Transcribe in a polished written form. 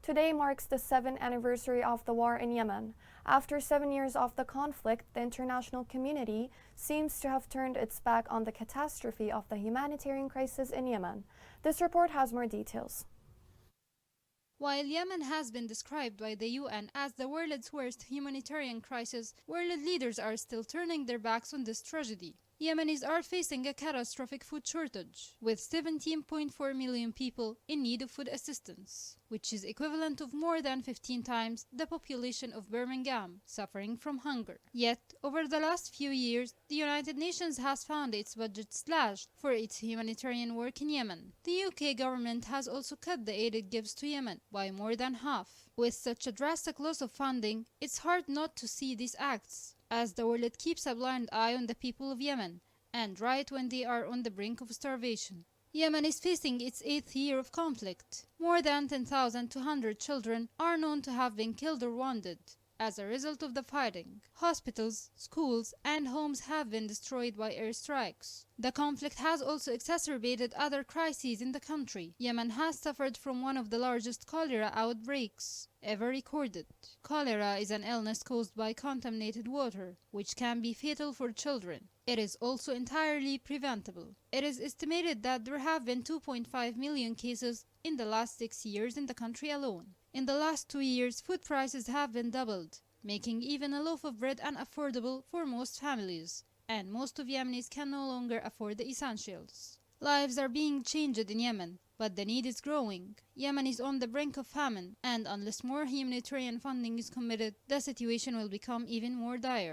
Today marks the 7th anniversary of the war in Yemen. After 7 years of the conflict, the international community seems to have turned its back on the catastrophe of the humanitarian crisis in Yemen. This report has more details. While Yemen has been described by the UN as the world's worst humanitarian crisis, world leaders are still turning their backs on this tragedy. Yemenis are facing a catastrophic food shortage, with 17.4 million people in need of food assistance, which is equivalent of more than 15 times the population of Birmingham suffering from hunger. Yet, over the last few years, the United Nations has found its budget slashed for its humanitarian work in Yemen. The UK government has also cut the aid it gives to Yemen by more than half. With such a drastic loss of funding, it's hard not to see these acts, as the world keeps a blind eye on the people of Yemen, and right when they are on the brink of starvation. Yemen is facing its 8th year of conflict. More than 10,200 children are known to have been killed or wounded as a result of the fighting. Hospitals, schools, and homes have been destroyed by airstrikes. The conflict has also exacerbated other crises in the country. Yemen has suffered from one of the largest cholera outbreaks ever recorded. Cholera is an illness caused by contaminated water, which can be fatal for children. It is also entirely preventable. It is estimated that there have been 2.5 million cases in the last 6 years in the country alone. In the last 2 years, food prices have been doubled, making even a loaf of bread unaffordable for most families, and most of Yemenis can no longer afford the essentials. Lives are being changed in Yemen, but the need is growing. Yemen is on the brink of famine, and unless more humanitarian funding is committed, the situation will become even more dire.